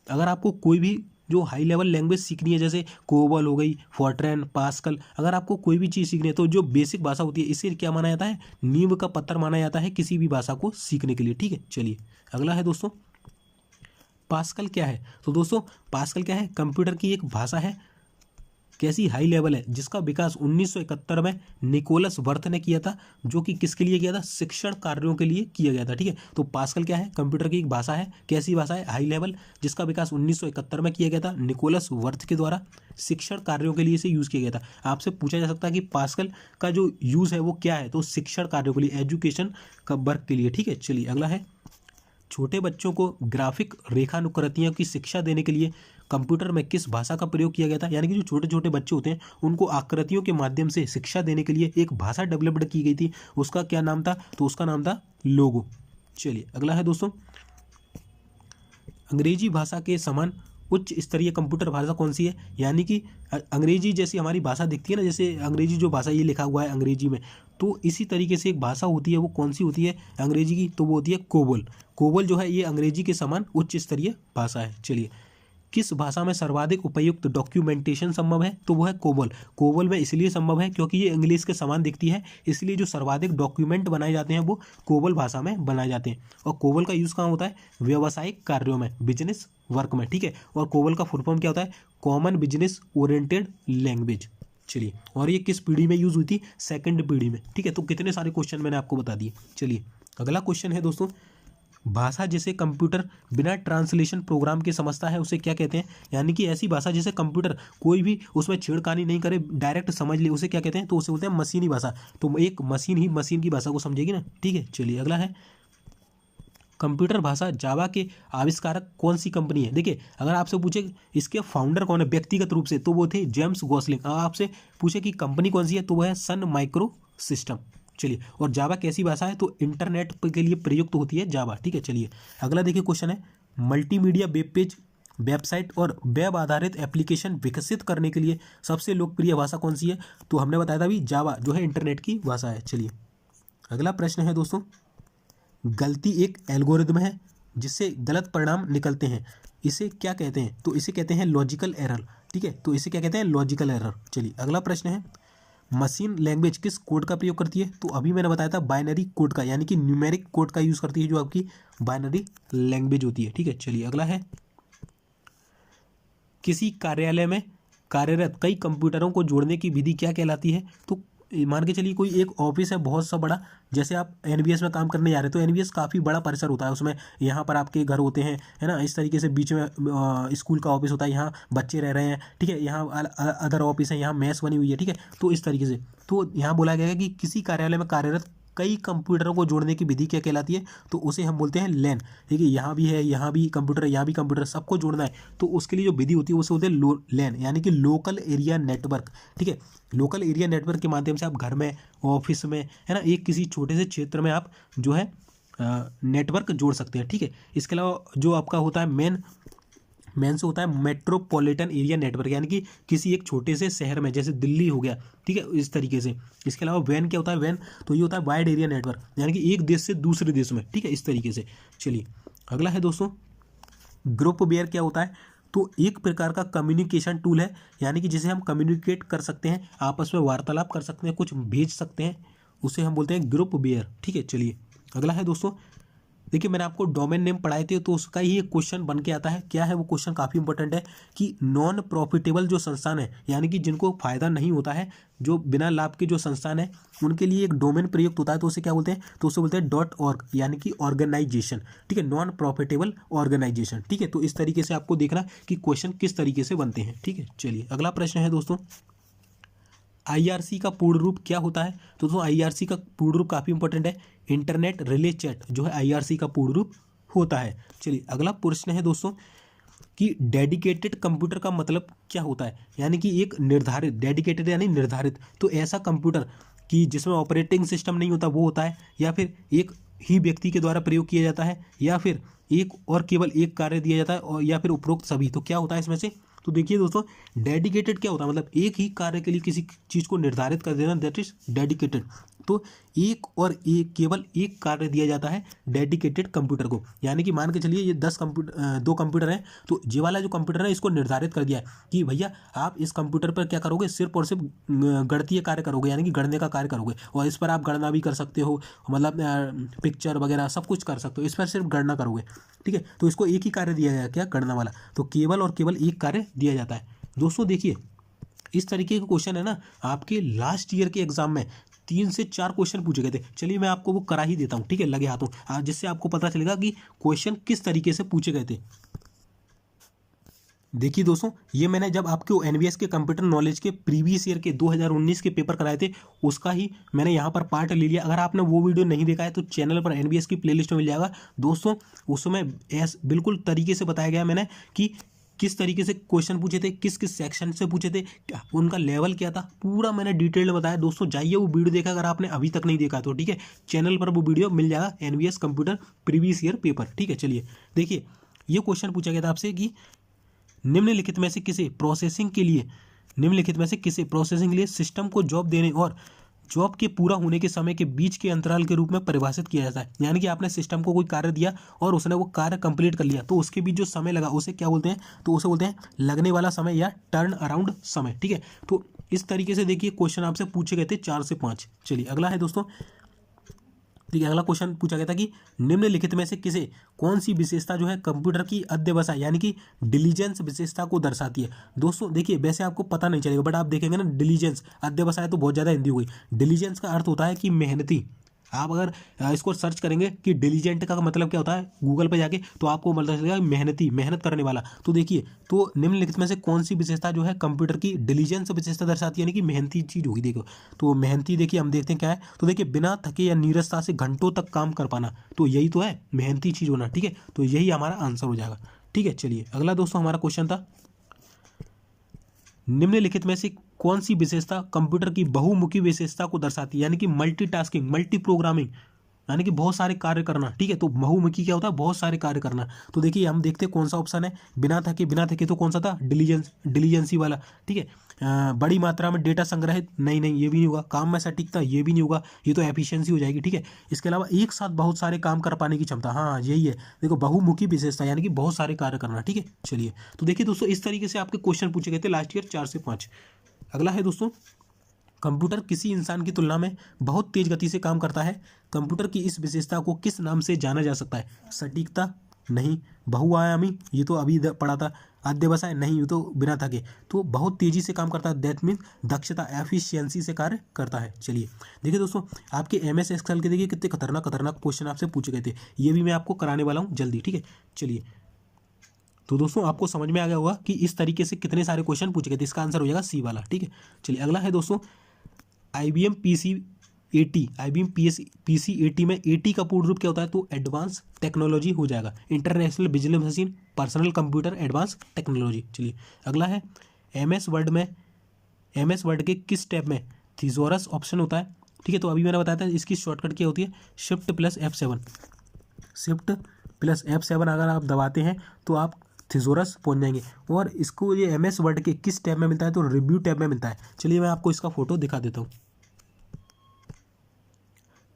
अगर आपको कोई भी जो हाई लेवल लैंग्वेज सीखनी है, जैसे कोबल हो गई, फॉर्ट्रैन, पास्कल, अगर आपको कोई भी चीज़ सीखनी है तो जो बेसिक भाषा होती है इसे क्या माना जाता है? नींव का पत्थर माना जाता है किसी भी भाषा को सीखने के लिए। ठीक है, चलिए अगला है दोस्तों, पास्कल क्या है? तो दोस्तों पास्कल क्या है? कंप्यूटर की एक भाषा है, कैसी? हाई लेवल है, जिसका विकास 1971 में निकोलस वर्थ ने किया था, जो कि किसके लिए किया था? शिक्षण कार्यों के लिए किया गया था। ठीक है, तो पास्कल क्या है? कंप्यूटर की एक भाषा है, कैसी भाषा है? हाई लेवल, जिसका विकास 1971 में किया गया था निकोलस वर्थ के द्वारा, शिक्षण कार्यों के लिए इसे यूज़ किया गया था। आपसे पूछा जा सकता है कि पास्कल का जो यूज़ है वो क्या है? तो शिक्षण कार्यों के लिए, एजुकेशन का वर्क के लिए। ठीक है, चलिए अगला है, छोटे बच्चों को ग्राफिक रेखानुकृतियों की शिक्षा देने के लिए कंप्यूटर में किस भाषा का प्रयोग किया गया था? यानी कि जो छोटे छोटे बच्चे होते हैं उनको आकृतियों के माध्यम से शिक्षा देने के लिए एक भाषा डेवलप्ड की गई थी, उसका क्या नाम था? तो उसका नाम था लोगो। चलिए अगला है दोस्तों, अंग्रेजी भाषा के समान उच्च स्तरीय कंप्यूटर भाषा कौन सी है? यानी कि अंग्रेजी जैसी हमारी भाषा दिखती है ना, जैसे अंग्रेजी जो भाषा ये लिखा हुआ है अंग्रेजी में, तो इसी तरीके से एक भाषा होती है, वो कौन सी होती है अंग्रेजी की? तो वो होती है कोबल। कोबल जो है ये अंग्रेजी के समान उच्च स्तरीय भाषा है। चलिए, किस भाषा में सर्वाधिक उपयुक्त डॉक्यूमेंटेशन संभव है? तो वो है कोबोल। कोबोल में इसलिए संभव है क्योंकि ये इंग्लिश के समान दिखती है, इसलिए जो सर्वाधिक डॉक्यूमेंट बनाए जाते हैं वो कोबोल भाषा में बनाए जाते हैं। और कोबोल का यूज़ कहाँ होता है? व्यावसायिक कार्यों में, बिजनेस वर्क में, ठीक है। और कोबोल का फुल फॉर्म क्या होता है? Common business oriented language. चलिए, और ये किस पीढ़ी में यूज़ हुई थी? सेकंड पीढ़ी में, ठीक है। तो कितने सारे क्वेश्चन मैंने आपको बता दिए। चलिए, अगला क्वेश्चन है दोस्तों, भाषा जिसे कंप्यूटर बिना ट्रांसलेशन प्रोग्राम के समझता है उसे क्या कहते हैं? यानी कि ऐसी भाषा जिसे कंप्यूटर कोई भी उसमें छेड़खानी नहीं करे, डायरेक्ट समझ ले, उसे क्या कहते हैं? तो उसे बोलते हैं मशीनी भाषा। तो एक मशीन ही मशीन की भाषा को समझेगी ना, ठीक है। चलिए, अगला है, कंप्यूटर भाषा जावा के आविष्कारक कौन सी कंपनी है? देखिए, अगर आपसे पूछे इसके फाउंडर कौन है व्यक्तिगत रूप से, तो वो थे जेम्स गॉसलिंग। आपसे पूछे कि कंपनी कौन सी है, तो वो है सन माइक्रो सिस्टम। चलिए, और जावा कैसी भाषा है? तो इंटरनेट के लिए प्रयुक्त होती है जावा, ठीक है। चलिए, अगला देखिए क्वेश्चन है, मल्टीमीडिया वेब पेज, वेबसाइट और वेब आधारित एप्लीकेशन विकसित करने के लिए सबसे लोकप्रिय भाषा कौन सी है? तो हमने बताया था अभी जावा जो है इंटरनेट की भाषा है। चलिए, अगला प्रश्न है दोस्तों, गलती एक एल्गोरिदम है जिससे गलत परिणाम निकलते हैं, इसे क्या कहते हैं? तो इसे कहते हैं लॉजिकल एरर, ठीक है। तो इसे क्या कहते हैं? Logical error. चलिए, अगला प्रश्न है, मशीन लैंग्वेज किस कोड का प्रयोग करती है? तो अभी मैंने बताया था बाइनरी कोड का, यानी कि न्यूमेरिक कोड का यूज करती है, जो आपकी बाइनरी लैंग्वेज होती है, ठीक है। चलिए, अगला है, किसी कार्यालय में कार्यरत कई कंप्यूटरों को जोड़ने की विधि क्या कहलाती है? तो मान के चलिए कोई एक ऑफिस है बहुत सा बड़ा, जैसे आप एनबीएस में काम करने जा रहे हैं, तो एनबीएस काफ़ी बड़ा परिसर होता है, उसमें यहाँ पर आपके घर होते हैं, है ना, इस तरीके से बीच में स्कूल का ऑफिस होता है, यहाँ बच्चे रह रहे हैं, ठीक है, यहाँ अदर ऑफिस है, यहाँ मेस बनी हुई है, ठीक है। तो इस तरीके से, तो यहाँ बोला गया है कि किसी कार्यालय में कार्यरत कई कंप्यूटरों को जोड़ने की विधि क्या कहलाती है? तो उसे हम बोलते हैं लैन, ठीक है। यहाँ भी है, यहाँ भी कंप्यूटर, यहाँ भी कंप्यूटर, सबको जोड़ना है, तो उसके लिए जो विधि होती है उसे बोलते हैं लैन, यानी कि लोकल एरिया नेटवर्क, ठीक है। लोकल एरिया नेटवर्क के माध्यम से आप घर में, ऑफिस में, है ना, एक किसी छोटे से क्षेत्र में आप जो है नेटवर्क जोड़ सकते हैं, ठीक है। इसके अलावा जो आपका होता है मेन से होता है मेट्रोपॉलिटन एरिया नेटवर्क, यानी कि किसी एक छोटे से शहर में, जैसे दिल्ली हो गया, ठीक है, इस तरीके से। इसके अलावा वैन क्या होता है? वैन, तो ये होता है वाइड एरिया नेटवर्क, यानी कि एक देश से दूसरे देश में, ठीक है, इस तरीके से। चलिए, अगला है दोस्तों, ग्रुप वेयर क्या होता है? तो एक प्रकार का कम्युनिकेशन टूल है, यानी कि जिसे हम कम्युनिकेट कर सकते हैं, आपस में वार्तालाप कर सकते हैं, कुछ भेज सकते हैं, उसे हम बोलते हैं ग्रुप वेयर, ठीक है। चलिए, अगला है दोस्तों, देखिए मैंने आपको डोमेन नेम पढ़ाए थे, तो उसका ही एक क्वेश्चन बन के आता है। क्या है वो क्वेश्चन? काफ़ी इंपॉर्टेंट है कि नॉन प्रॉफिटेबल जो संस्थान है, यानी कि जिनको फायदा नहीं होता है, जो बिना लाभ के जो संस्थान है, उनके लिए एक डोमेन प्रयुक्त होता है, तो उसे क्या बोलते हैं? तो उसे बोलते हैं .org, यानी कि ऑर्गेनाइजेशन, ठीक है, नॉन प्रॉफिटेबल ऑर्गेनाइजेशन, ठीक है। तो इस तरीके से आपको देखना कि क्वेश्चन किस तरीके से बनते हैं, ठीक है। चलिए, अगला प्रश्न है दोस्तों, आईआरसी का पूर्ण रूप क्या होता है? तो दोस्तों आईआरसी का पूर्ण रूप काफ़ी इंपॉर्टेंट है, इंटरनेट रिले चैट जो है आईआरसी का पूर्ण रूप होता है। चलिए, अगला प्रश्न है दोस्तों कि डेडिकेटेड कंप्यूटर का मतलब क्या होता है? यानी कि एक निर्धारित, डेडिकेटेड यानी निर्धारित, तो ऐसा कंप्यूटर कि जिसमें ऑपरेटिंग सिस्टम नहीं होता वो होता है, या फिर एक ही व्यक्ति के द्वारा प्रयोग किया जाता है, या फिर एक और केवल एक कार्य दिया जाता है, और या फिर उपरोक्त सभी। तो क्या होता है इसमें से? तो देखिए दोस्तों, डेडिकेटेड क्या होता है? मतलब एक ही कार्य के लिए किसी चीज़ को निर्धारित कर देना, दैट इज डेडिकेटेड। तो एक और एक, केवल एक कार्य दिया जाता है डेडिकेटेड कंप्यूटर को, यानी कि मान के चलिए ये 2 कंप्यूटर हैं, तो ये वाला जो कंप्यूटर है इसको निर्धारित कर दिया है कि भैया आप इस कंप्यूटर पर क्या करोगे? सिर्फ और सिर्फ गणितीय कार्य करोगे, यानी कि गणने का कार्य करोगे, और इस पर आप गणना भी कर सकते हो, मतलब पिक्चर वगैरह सब कुछ कर सकते हो, इस पर सिर्फ गणना करोगे, ठीक है। तो इसको एक ही कार्य दिया गया, क्या? गणना वाला, तो केवल और केवल एक कार्य दिया जाता है। दोस्तों देखिए, इस तरीके का क्वेश्चन है ना, आपके लास्ट ईयर के एग्जाम में 3 से 4 क्वेश्चन पूछे गए थे। चलिए मैं आपको वो करा ही देता हूँ, ठीक है, लगे हाथों, जिससे आपको पता चलेगा कि क्वेश्चन किस तरीके से पूछे गए थे। देखिए दोस्तों, ये मैंने जब आपके एनबीएस के कंप्यूटर नॉलेज के प्रीवियस ईयर के 2019 के पेपर कराए थे, उसका ही मैंने यहाँ पर पार्ट ले लिया। अगर आपने वो वीडियो नहीं देखा है तो चैनल पर एनबीएस की प्लेलिस्ट में मिल जाएगा दोस्तों। उसमें बिल्कुल तरीके से बताया गया मैंने कि किस तरीके से क्वेश्चन पूछे थे, किस किस सेक्शन से पूछे थे, उनका लेवल क्या था, पूरा मैंने डिटेल में बताया। दोस्तों जाइए वो वीडियो देखा, अगर आपने अभी तक नहीं देखा तो, ठीक है, चैनल पर वो वीडियो मिल जाएगा, NBS computer previous year paper, ठीक है। चलिए देखिए, ये क्वेश्चन पूछा गया था आपसे कि निम्नलिखित में से किसे प्रोसेसिंग के लिए सिस्टम को जॉब देने और जॉब के पूरा होने के समय के बीच के अंतराल के रूप में परिभाषित किया जाता है। यानी कि आपने सिस्टम को कोई कार्य दिया और उसने वो कार्य कंप्लीट कर लिया, तो उसके बीच जो समय लगा उसे क्या बोलते हैं, तो उसे बोलते हैं लगने वाला समय या टर्न अराउंड समय। ठीक है, तो इस तरीके से देखिए क्वेश्चन आपसे पूछे गए थे 4 से 5। चलिए अगला है दोस्तों, देखिए अगला क्वेश्चन पूछा गया था कि निम्नलिखित में से किसे कौन सी विशेषता जो है कंप्यूटर की अध्यवसाय यानी कि डिलीजेंस विशेषता को दर्शाती है। दोस्तों देखिए वैसे आपको पता नहीं चलेगा, बट आप देखेंगे ना डिलीजेंस, अध्यवसाय तो बहुत ज़्यादा हिंदी हो गई। डिलीजेंस का अर्थ होता है कि मेहनती। आप अगर इसको सर्च करेंगे कि डिलीजेंट का मतलब क्या होता है गूगल पे जाके, तो आपको मतलब चलेगा मेहनती, मेहनत करने वाला। तो देखिए, तो निम्नलिखित में से कौन सी विशेषता जो है कंप्यूटर की डिलीजेंस विशेषता दर्शाती है, यानी कि मेहनती चीज होगी। देखो तो मेहनती, देखिए हम देखते हैं क्या है, तो देखिए बिना थके या नीरसता से घंटों तक काम कर पाना, तो यही तो है मेहनती चीज होना। ठीक है, तो यही हमारा आंसर हो जाएगा। ठीक है, चलिए अगला दोस्तों हमारा क्वेश्चन था, निम्नलिखित में से कौन सी विशेषता कंप्यूटर की बहुमुखी विशेषता को दर्शाती है, यानी कि मल्टीटास्किंग, मल्टी प्रोग्रामिंग, यानी कि बहुत सारे कार्य करना। ठीक है, तो बहुमुखी क्या होता है, बहुत सारे कार्य करना। तो देखिए हम देखते हैं कौन सा ऑप्शन है, बिना थके, बिना थके तो कौन सा था, डिलीजेंसी वाला। ठीक है, बड़ी मात्रा में डेटा संग्रहित, नहीं नहीं ये भी नहीं होगा। काम में सटीकता, ये भी नहीं होगा, ये तो एफिशिएंसी हो जाएगी। ठीक है, इसके अलावा एक साथ बहुत सारे काम कर पाने की क्षमता, हाँ यही है। देखो बहुमुखी विशेषता यानी कि बहुत सारे कार्य करना। ठीक है, चलिए तो देखिए दोस्तों इस तरीके से आपके क्वेश्चन पूछे गए थे लास्ट ईयर 4 से 5। अगला है दोस्तों, कंप्यूटर किसी इंसान की तुलना में बहुत तेज गति से काम करता है। कंप्यूटर की इस विशेषता को किस नाम से जाना जा सकता है, सटीकता नहीं, बहुआयामी ये तो अभी पढ़ा था, अध्यवसाय नहीं ये तो बिना थके, तो बहुत तेजी से काम करता है, दैट मीन दक्षता, एफिशिएंसी से कार्य करता है। चलिए देखिए दोस्तों, आपके MS एक्सेल के देखिए कितने खतरनाक खतरनाक क्वेश्चन आपसे पूछे गए थे, ये भी मैं आपको कराने वाला हूँ जल्दी। ठीक है, चलिए तो दोस्तों आपको समझ में आ गया होगा कि इस तरीके से कितने सारे क्वेश्चन पूछे गए थे, इसका आंसर हो जाएगा सी वाला। ठीक है, चलिए अगला है दोस्तों, IBM PC80, IBM PC80 में 80 का पूर्ण रूप क्या होता है, तो एडवांस टेक्नोलॉजी हो जाएगा, international business machine personal computer advance technology. चलिए अगला है, MS वर्ड के किस टैब में थिसॉरस ऑप्शन होता है। ठीक है, तो अभी मैंने बताया था इसकी शॉर्टकट क्या होती है, शिफ्ट प्लस F7 अगर आप दबाते हैं तो आप थिसॉरस पहुंच जाएंगे। और इसको ये MS वर्ड के किस टैब में मिलता है, तो रिव्यू टैब में मिलता है। चलिए मैं आपको इसका फोटो दिखा देता हूँ।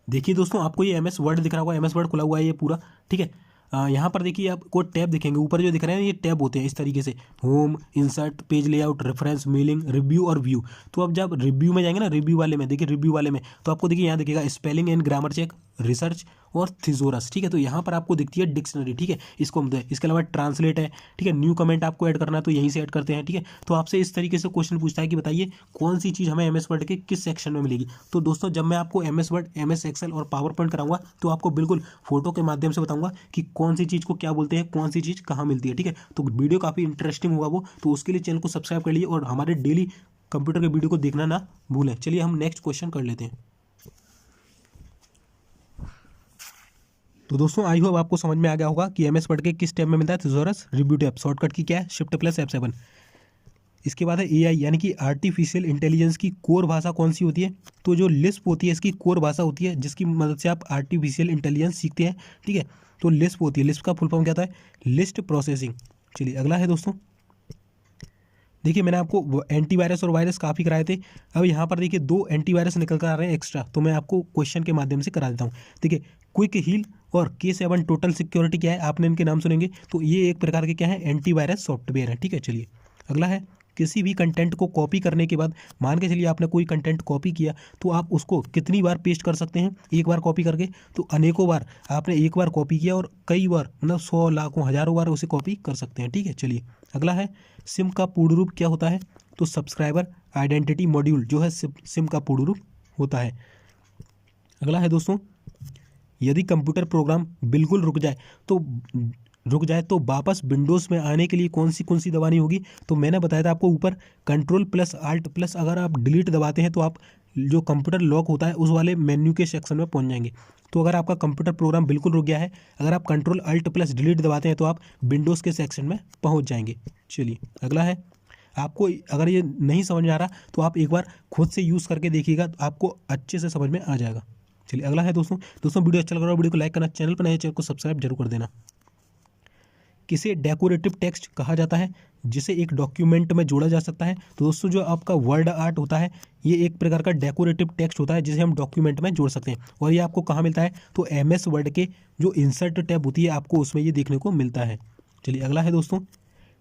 देखिए दोस्तों आपको ये MS वर्ड दिख रहा होगा, MS वर्ड खुला हुआ है ये पूरा। ठीक है, यहाँ पर देखिए आपको टैब दिखेंगे, ऊपर जो दिख रहे हैं ये टैब होते हैं इस तरीके से, home, insert, page layout, reference, mailing, review और व्यू। तो अब जब रिव्यू में जाएंगे ना, रिव्यू वाले में देखिए, रिव्यू वाले में तो आपको देखिए यहाँ दिखेगा spelling and grammar check, research और थिसॉरस। ठीक है, तो यहाँ पर आपको दिखती है डिक्शनरी। ठीक है, इसको हम इसके अलावा ट्रांसलेट है। ठीक है, न्यू कमेंट आपको ऐड करना है तो यहीं से ऐड करते हैं। ठीक है, तो आपसे इस तरीके से क्वेश्चन पूछता है कि बताइए कौन सी चीज़ हमें MS वर्ड के किस सेक्शन में मिलेगी। तो दोस्तों जब मैं आपको MS वर्ड, MS एक्सेल और पावर पॉइंट कराऊंगा तो आपको बिल्कुल फोटो के माध्यम से बताऊंगा कि कौन सी चीज़ को क्या बोलते हैं, कौन सी चीज़ कहाँ मिलती है। ठीक है, तो वीडियो काफ़ी इंटरेस्टिंग होगा वो, तो उसके लिए चैनल को सब्सक्राइब कर लीजिए और हमारे डेली कंप्यूटर के वीडियो को देखना ना भूलें। चलिए हम नेक्स्ट क्वेश्चन कर लेते हैं। तो दोस्तों आई होप आपको समझ में आ गया होगा कि MS वर्ड के किस टैब में मिलता है थिसॉरस, रिव्यू टैब, शॉर्टकट की क्या है, शिफ्ट प्लस F7। इसके बाद है AI यानी कि आर्टिफिशियल इंटेलिजेंस की कोर भाषा कौन सी होती है, तो जो लिस्प होती है इसकी कोर भाषा होती है, जिसकी मदद से आप आर्टिफिशियल इंटेलिजेंस सीखते हैं। ठीक है, तो लिस्प होती है, लिस्प का फुल फॉर्म क्या होता है, लिस्ट प्रोसेसिंग। चलिए अगला है दोस्तों, देखिए मैंने आपको एंटीवायरस और वायरस काफ़ी कराए थे, अब यहाँ पर देखिए 2 एंटीवायरस निकल कर आ रहे हैं एक्स्ट्रा, तो मैं आपको क्वेश्चन के माध्यम से करा देता हूँ। देखिए क्विक हील और K7 टोटल सिक्योरिटी क्या है, आपने इनके नाम सुनेंगे, तो ये एक प्रकार के क्या है, एंटीवायरस सॉफ्टवेयर है। ठीक है, चलिए अगला है, किसी भी कंटेंट को कॉपी करने के बाद, मान के चलिए आपने कोई कंटेंट कॉपी किया तो आप उसको कितनी बार पेस्ट कर सकते हैं, एक बार कॉपी करके, तो अनेकों बार। आपने एक बार कॉपी किया और कई बार, मतलब 100 लाखों हजारों बार उसे कॉपी कर सकते हैं। ठीक है, चलिए अगला है, सिम का पूर्ण रूप क्या होता है, तो सब्सक्राइबर आइडेंटिटी मॉड्यूल जो है सिम का पूर्ण रूप होता है। अगला है दोस्तों, यदि कंप्यूटर प्रोग्राम बिल्कुल रुक जाए तो वापस विंडोज़ में आने के लिए कौन सी दबानी होगी, तो मैंने बताया था आपको ऊपर कंट्रोल प्लस आल्ट प्लस, अगर आप डिलीट दबाते हैं तो आप जो कंप्यूटर लॉक होता है उस वाले मेन्यू के सेक्शन में पहुंच जाएंगे। तो अगर आपका कंप्यूटर प्रोग्राम बिल्कुल रुक गया है, अगर आप कंट्रोल अल्ट प्लस डिलीट दबाते हैं तो आप विंडोज़ के सेक्शन में पहुँच जाएंगे। चलिए अगला है, आपको अगर ये नहीं समझ में आ रहा तो आप एक बार खुद से यूज़ करके देखिएगा, तो आपको अच्छे से समझ में आ जाएगा। चलिए अगला है दोस्तों वीडियो अच्छा लग रहा है वीडियो को लाइक करना, चैनल पर नए चैनल को सब्सक्राइब जरूर कर देना। किसे डेकोरेटिव टेक्स्ट कहा जाता है, जिसे एक डॉक्यूमेंट में जोड़ा जा सकता है। तो दोस्तों जो आपका वर्ड आर्ट होता है ये एक प्रकार का डेकोरेटिव टेक्स्ट होता है जिसे हम डॉक्यूमेंट में जोड़ सकते हैं। और ये आपको कहाँ मिलता है, तो MS वर्ड के जो इंसर्ट टैब होती है आपको उसमें ये देखने को मिलता है। चलिए अगला है दोस्तों,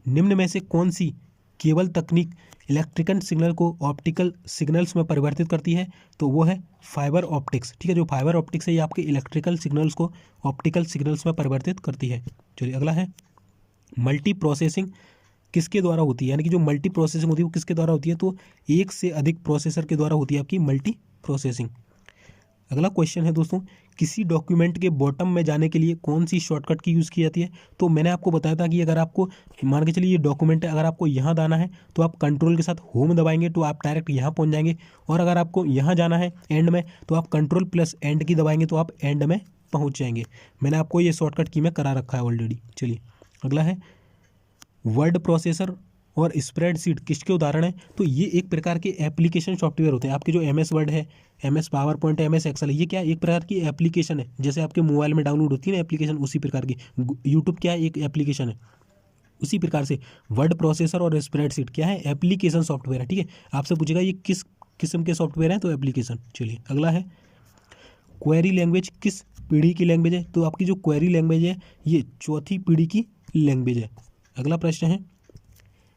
निम्न में से कौन सी केबल तकनीक इलेक्ट्रिकल सिग्नल को ऑप्टिकल सिग्नल्स में परिवर्तित करती है, तो वो है फाइबर ऑप्टिक्स। ठीक है, जो फाइबर ऑप्टिक्स है ये आपके इलेक्ट्रिकल सिग्नल्स को ऑप्टिकल सिग्नल्स में परिवर्तित करती है। चलिए अगला है, मल्टी प्रोसेसिंग किसके द्वारा होती है, यानी कि जो मल्टी प्रोसेसिंग होती है वो किसके द्वारा होती है, तो एक से अधिक प्रोसेसर के द्वारा होती है आपकी मल्टी प्रोसेसिंग। अगला क्वेश्चन है दोस्तों, किसी डॉक्यूमेंट के बॉटम में जाने के लिए कौन सी शॉर्टकट की यूज़ की जाती है। तो मैंने आपको बताया था कि अगर आपको मान के चलिए ये डॉक्यूमेंट है, अगर आपको यहाँ जाना है तो आप कंट्रोल के साथ होम दबाएंगे तो आप डायरेक्ट यहाँ पहुँच जाएंगे, और अगर आपको यहाँ जाना है एंड में तो आप कंट्रोल प्लस एंड की दबाएंगे तो आप एंड में पहुँच जाएंगे। मैंने आपको ये शॉर्टकट की में करा रखा है ऑलरेडी। चलिए अगला है, वर्ड प्रोसेसर और स्प्रेडशीट किसके उदाहरण हैं, तो ये एक प्रकार के एप्लीकेशन सॉफ्टवेयर होते हैं। आपके जो MS वर्ड है, MS पावर पॉइंट है, MS एक्सेल है, ये क्या एक प्रकार की एप्लीकेशन है, जैसे आपके मोबाइल में डाउनलोड होती है ना एप्लीकेशन, उसी प्रकार की। यूट्यूब क्या है, एक एप्लीकेशन है। उसी प्रकार से वर्ड प्रोसेसर और स्प्रेडशीट क्या है, एप्लीकेशन सॉफ्टवेयर है। ठीक है, आपसे पूछेगा ये किस किस्म के सॉफ्टवेयर हैं, तो एप्लीकेशन। चलिए अगला है, क्वेरी लैंग्वेज किस पीढ़ी की लैंग्वेज है, तो आपकी जो क्वेरी लैंग्वेज है ये चौथी पीढ़ी की लैंग्वेज है। अगला प्रश्न है,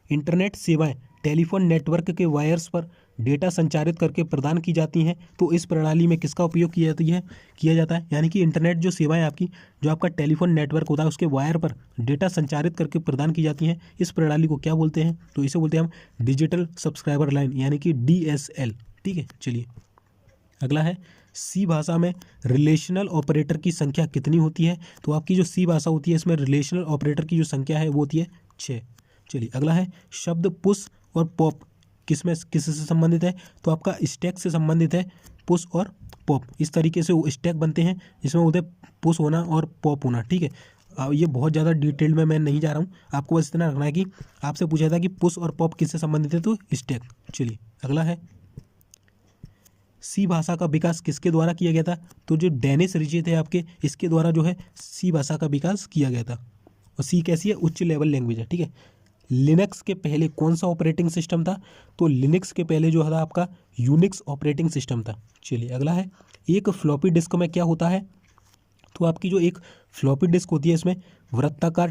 इंटरनेट सेवाएं टेलीफोन नेटवर्क के वायर्स पर डेटा संचारित करके प्रदान की जाती हैं, तो इस प्रणाली में किसका उपयोग किया जाता है, यानी कि इंटरनेट जो सेवाएं आपकी जो आपका टेलीफोन नेटवर्क होता है उसके वायर पर डेटा संचारित करके प्रदान की जाती हैं, इस प्रणाली को क्या बोलते हैं, तो इसे बोलते हैं हम डिजिटल सब्सक्राइबर लाइन यानी कि DSL। ठीक है, चलिए अगला है, सी भाषा में रिलेशनल ऑपरेटर की संख्या कितनी होती है, तो आपकी जो सी भाषा होती है इसमें रिलेशनल ऑपरेटर की जो संख्या है वो होती है 6। चलिए अगला है, शब्द पुश और पॉप किससे संबंधित है, तो आपका स्टैक से संबंधित है। पुश और पॉप इस तरीके से वो स्टैक बनते हैं जिसमें होते पुश होना और पॉप होना। ठीक है, ये बहुत ज़्यादा डिटेल में मैं नहीं जा रहा हूँ, आपको बस इतना रखना है कि आपसे पूछा था कि पुश और पॉप किससे संबंधित है, तो स्टैक। चलिए अगला है, सी भाषा का विकास किसके द्वारा किया गया था, तो जो डेनिस रिचि थे आपके, इसके द्वारा जो है सी भाषा का विकास किया गया था। और सी कैसी है, उच्च लेवल लैंग्वेज है। ठीक है, लिनक्स के पहले कौन सा ऑपरेटिंग सिस्टम था, तो लिनक्स के पहले जो था आपका यूनिक्स ऑपरेटिंग सिस्टम था। चलिए अगला है, एक फ्लॉपी डिस्क में क्या होता है, तो आपकी जो एक फ्लॉपी डिस्क होती है इसमें वृत्ताकार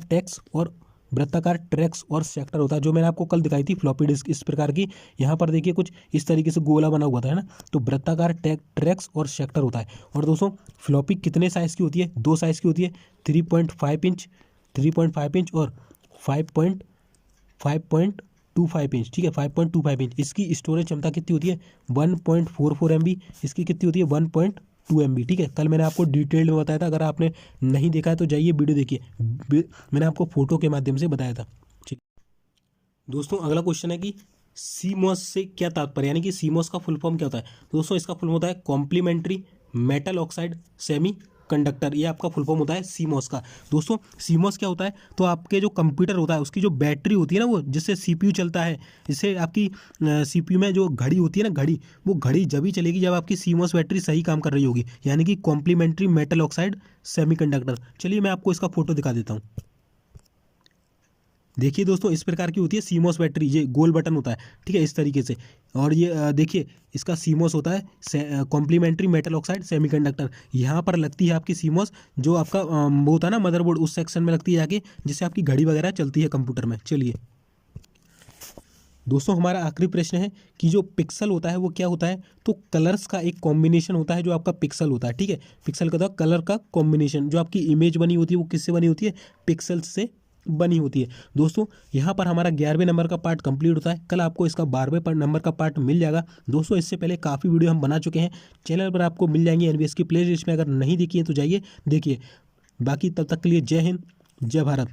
ट्रैक्स और सेक्टर होता है, जो मैंने आपको कल दिखाई थी फ्लॉपी डिस्क इस प्रकार की। यहाँ पर देखिए कुछ इस तरीके से गोला बना हुआ था, है ना, तो वृत्ताकार ट्रैक्स और सेक्टर होता है। और दोस्तों फ्लॉपी कितने साइज़ की होती है, 2 साइज़ की होती है, 3.5 इंच और 5.25 इंच। ठीक है, 5.25 इंच। इसकी स्टोरेज क्षमता कितनी होती है, 1.44 MB। इसकी कितनी होती है, 1.2 MB। ठीक है, कल मैंने आपको डिटेल में बताया था, अगर आपने नहीं देखा है तो जाइए वीडियो देखिए, मैंने आपको फोटो के माध्यम से बताया था। ठीक दोस्तों, अगला क्वेश्चन है कि CMOS से क्या तात्पर्य, यानी कि CMOS का फुल फॉर्म क्या होता है। दोस्तों इसका फुल फॉर्म होता है complementary metal oxide semi conductor, ये आपका फुल फॉर्म होता है CMOS का। दोस्तों CMOS क्या होता है, तो आपके जो कंप्यूटर होता है उसकी जो बैटरी होती है ना, वो जिससे CPU चलता है, इससे आपकी CPU में जो घड़ी होती है ना, वो घड़ी जब ही चलेगी जब आपकी CMOS बैटरी सही काम कर रही होगी, यानी कि कॉम्प्लीमेंट्री मेटल ऑक्साइड सेमीकंडक्टर। चलिए मैं आपको इसका फोटो दिखा देता हूँ। देखिए दोस्तों इस प्रकार की होती है CMOS बैटरी, ये गोल बटन होता है। ठीक है, इस तरीके से। और ये देखिए इसका CMOS होता है कॉम्प्लीमेंट्री मेटल ऑक्साइड सेमीकंडक्टर। यहाँ पर लगती है आपकी CMOS, जो आपका वो होता है ना मदरबोर्ड, उस सेक्शन में लगती है आगे, जिससे आपकी घड़ी वगैरह चलती है कंप्यूटर में। चलिए दोस्तों हमारा आखिरी प्रश्न है कि जो पिक्सल होता है वो क्या होता है, तो कलर्स का एक कॉम्बिनेशन होता है जो आपका पिक्सल होता है। ठीक है, पिक्सल का कलर का कॉम्बिनेशन, जो आपकी इमेज बनी होती है वो किससे बनी होती है, पिक्सल्स से बनी होती है। दोस्तों यहाँ पर हमारा 11वें नंबर का पार्ट कंप्लीट होता है, कल आपको इसका 12वें नंबर का पार्ट मिल जाएगा। दोस्तों इससे पहले काफ़ी वीडियो हम बना चुके हैं, चैनल पर आपको मिल जाएंगे NVS की प्ले लिस्ट में, अगर नहीं देखी है तो जाइए देखिए। बाकी तब तक के लिए जय हिंद, जय भारत।